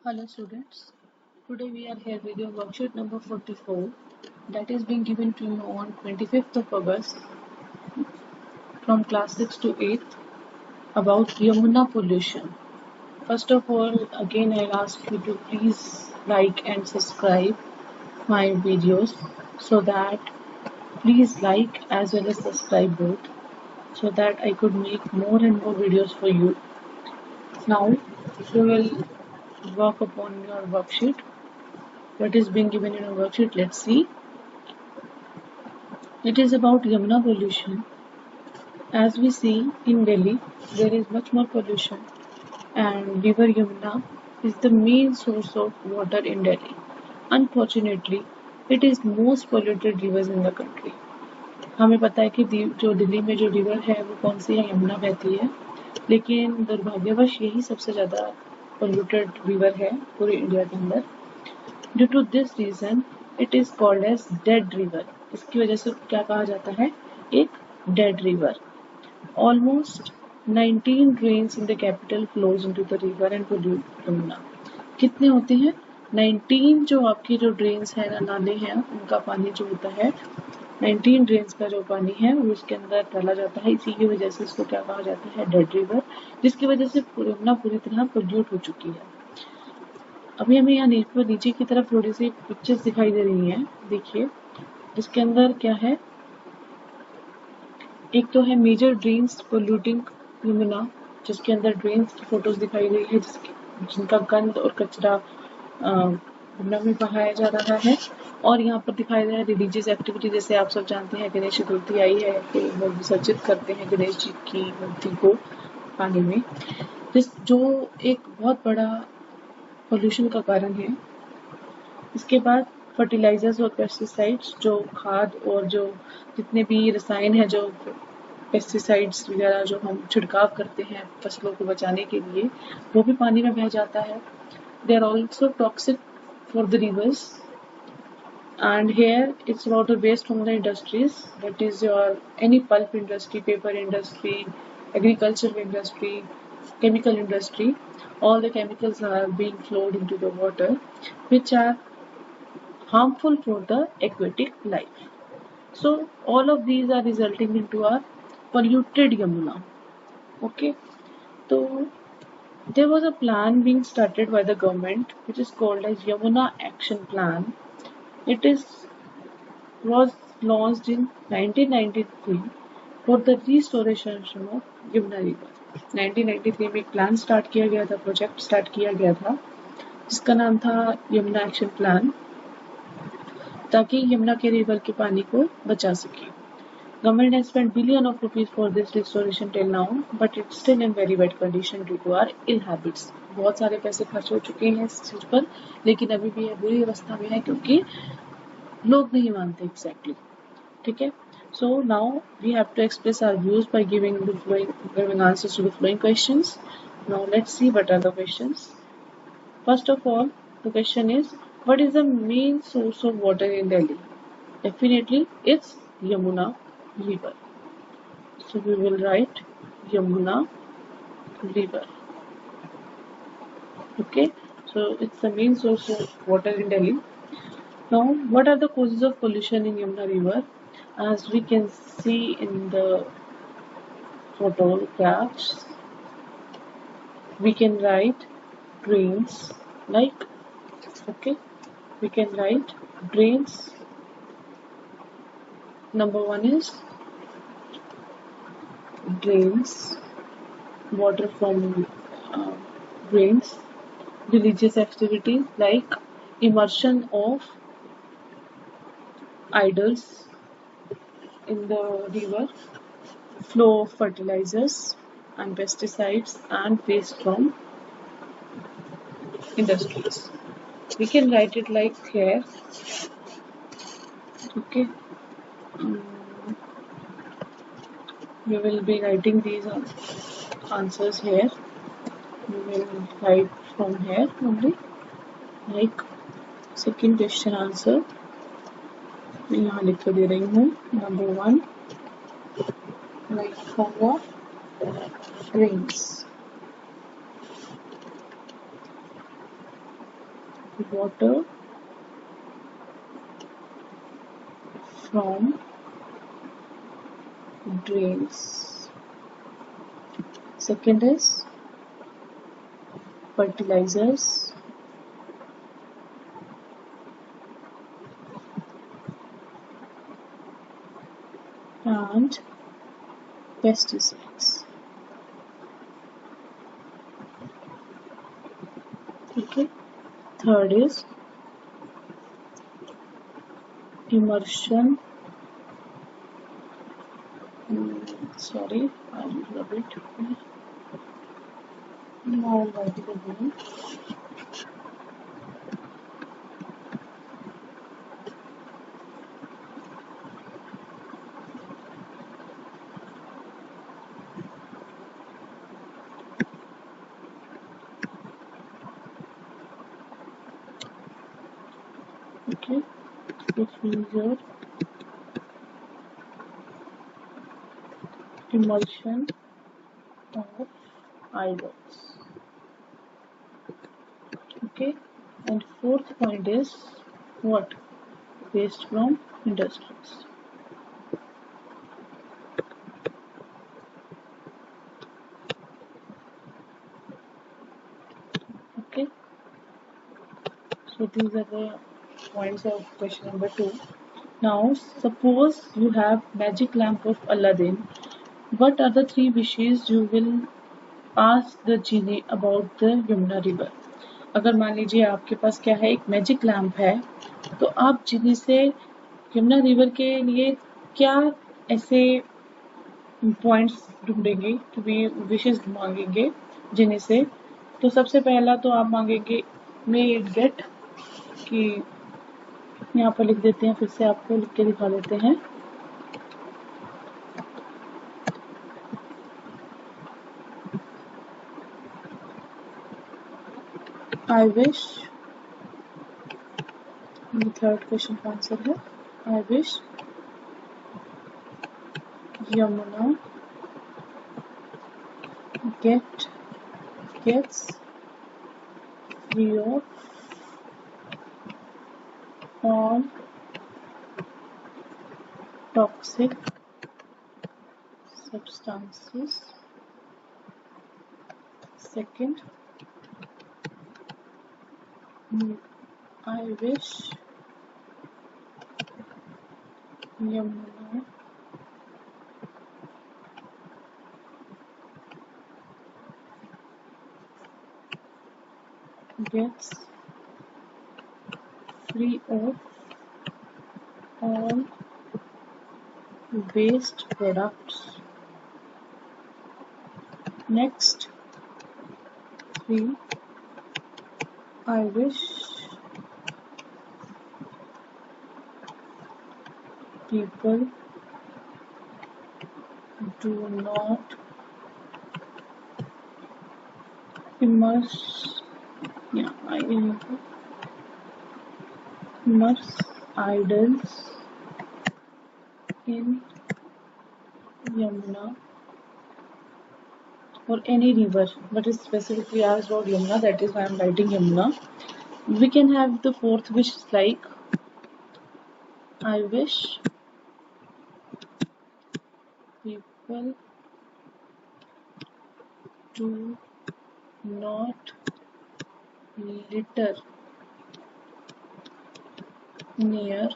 Hello students, today we are here with your worksheet number 44 that is being given to you on 25th of August from class 6 to 8th about Yamuna pollution. First of all, again I'll ask you to please like and subscribe my videos so that please like as well as subscribe both so that I could make more and more videos for you. Now we will work upon your worksheet. What is being given in a worksheet? Let's see. It is about Yamuna pollution. As we see in Delhi, there is much more pollution, and river Yamuna is the main source of water in Delhi. Unfortunately, it is most polluted rivers in the country. हमें पता है कि जो दिल्ली में जो river है वो कौन सी है, यमुना बहती है, लेकिन दुर्भाग्यवश यही सबसे ज़्यादा पोल्यूटेड रिवर है पूरे इंडिया के अंदर. Due to this reason it is called as dead river. इसकी वजह से क्या कहा जाता है? एक dead river. Almost 19 drains in the capital flows into the river and pollute Yamuna. कितने होते हैं? 19 जो आपकी जो ड्रेन्स है, नाले हैं, उनका पानी जो होता है, 19 ड्रेन्स का जो पानी है वो उसके अंदर डाला जाता है. इसी की वजह से इसको क्या कहा जाता है? डेड रिवर, जिसकी वजह से यमुना पूरी तरह पोल्यूट हो चुकी है. अभी हमें यहाँ नीचे की तरफ थोड़ी सी पिक्चर्स दिखाई दे रही हैं, देखिए, जिसके अंदर क्या है. एक तो है मेजर ड्रेन्स पोल्यूटिंग यमुना, जिसके अंदर ड्रेन्स की फोटोज दिखाई गई है, जिनका गंद और कचरा यमुना में बहाया जा रहा है. और यहाँ पर दिखाया गया है रिलीजियस एक्टिविटी. जैसे आप सब जानते हैं गणेश चतुर्थी आई है तो लोग विसर्जित करते हैं गणेश जी की मूर्ति को पानी में, जो एक बहुत बड़ा पोल्यूशन का कारण है. इसके बाद फर्टिलाइजर्स और पेस्टिसाइड्स, जो खाद और जो जितने भी रसायन है, जो पेस्टिसाइड्स वगैरह जो हम छिड़काव करते हैं फसलों को बचाने के लिए, वो भी पानी में बह जाता है. They are also toxic for the rivers. And here it's about the waste from the industries, that is your any pulp industry, paper industry, agricultural industry, chemical industry. All the chemicals are being flowed into the water, which are harmful for the aquatic life. So all of these are resulting into a polluted Yamuna. Okay, so there was a plan being started by the government which is called as Yamuna Action Plan. It was launched in 1993 for the restoration of Yamuna River. 1993 में एक plan start किया गया था, project start किया गया था, जिसका नाम था यमुना एक्शन प्लान, ताकि यमुना के रिवर के पानी को बचा सके. Government has spent billion of rupees for this restoration till now, but it's still in very bad condition due to our ill habits. बहुत सारे पैसे खर्च हो चुके हैं इस चीज पर, लेकिन अभी भी यह बुरी अवस्था में है क्योंकि लोग नहीं मानते एग्जैक्टली. ठीक है. So now we have to express our views by giving answers to the following questions. Now let's see what are the questions. First of all, the question is, what is the main source of water in Delhi? Definitely it's Yamuna river. So we will write Yamuna river. Okay, so it's the main source of water in Delhi. Now, what are the causes of pollution in Yamuna river? As we can see in the photographs, we can write drains, like, okay, we can write drains. Number one is drains, water from drains. Religious activities like immersion of idols in the river, flow of fertilizers and pesticides, and waste from industries. We can write it like here. Okay. We will be writing these answers here. We will write from here only, like second question answer मैं यहाँ लिख के दे रही हूँ. Number one, like form of rings. water from drains. Second is fertilizers and pesticides. Okay. Third is immersion. Sorry, I'll rub it. Now I'll write it again. Okay, diffuser, emulsion of iodines. Okay, and fourth point is what? Waste from industries. Okay, so these are the points of question number 2. Now, suppose you have magic lamp of Aladdin. What are the 3 wishes you will ask the genie about the Yamuna river? अगर मान लीजिए आपके पास क्या है, एक magic lamp है, तो आप जिनी से यमुना रिवर के लिए क्या ऐसे पॉइंट्स ढूंढेंगे कि भी विशेष मांगेंगे जिनी से? तो सबसे पहला तो आप मांगेंगे मे इट गेट, कि यहाँ पर लिख देते हैं, फिर से आपको लिख के दिखा देते हैं. I wish, ये थर्ड क्वेश्चन का आंसर है. I wish Yamuna gets free of all toxic substances. Second, I wish Yamuna gets free of all waste products. Next, 3, I wish people do not immerse idols in Yamuna or any river, but it's specifically asked about Yamuna, that is why I'm writing Yamuna. We can have the fourth wish like, I wish people do not litter near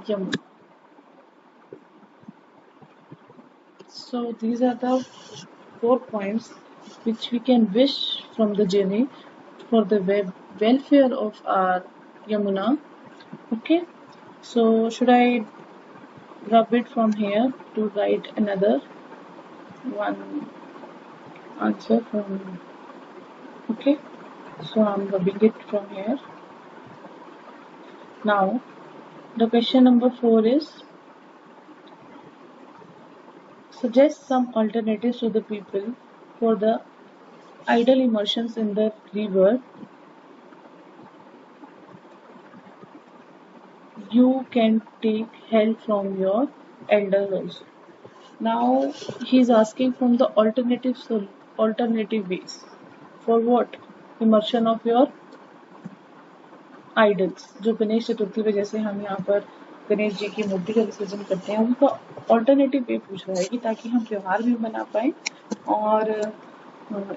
Yamuna. So these are the 4 points which we can wish from the genie for the welfare of our Yamuna. Okay, so should I rub it from here to write another one answer from? Okay, so I'm rubbing it from here. Now the question number 4 is, suggest some alternatives to the people for the idle immersions in the river. You can take help from your elders also. Now he is asking from the alternative ways. For what? Immersion of your idols. जो गणेश चतुर्थी पे जैसे हम यहाँ पर गणेश जी की मूर्ति का विसर्जन करते हैं, उनका ऑल्टरनेटिव वे पूछ रहा है कि ताकि हम त्योहार भी मना पाए और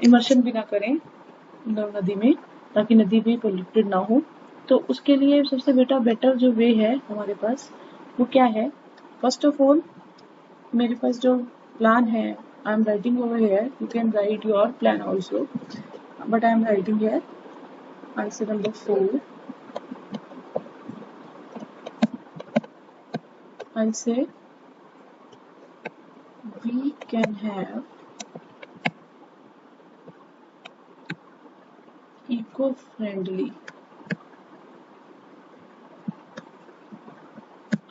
इमर्शन भी ना करें नदी में, ताकि नदी भी पोल्यूटेड ना हो। तो उसके लिए सबसे बेटर जो वे है हमारे पास वो क्या है? फर्स्ट ऑफ ऑल मेरे पास जो प्लान है, I am writing over here, you can write your plan also, but I am writing here. Answer number 4, I'll say we can have eco-friendly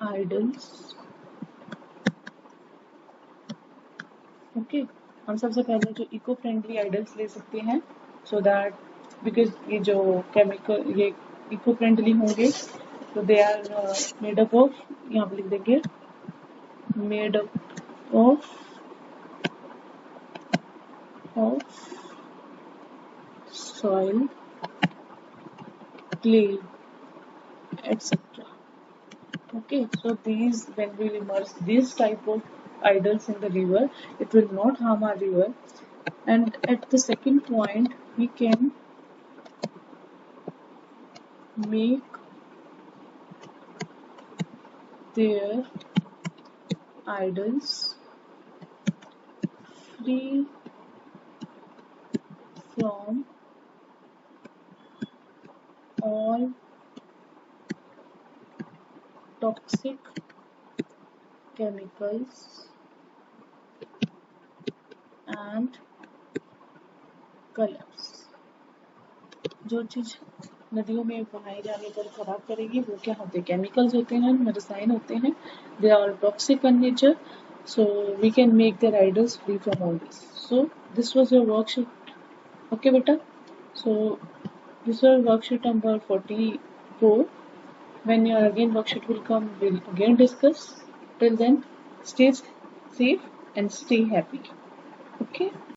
idols. Okay, हम सबसे पहले जो इको फ्रेंडली आइडल्स ले सकते हैं, सो दैट बिकॉज ये जो chemical ये इको फ्रेंडली होंगे, तो they are made up of, यहाँ पे लिख देंगे made up of soil, clay, etc. Okay, so these, when we immerse these type of idols in the river, it will not harm our river. And at the second point, we can make their idols free from all toxic chemicals and colors. जो चीज नदियों में बहाए जाने पर खराब करेगी वो क्या होते हैं? केमिकल्स होते हैं, रसायन होते हैं, they are toxic in nature, so we can make their idols free from all this. So this was your worksheet. Okay beta, so this was worksheet number 44. When your again worksheet will come, we'll again discuss. Till then, stay safe and stay happy. Okay.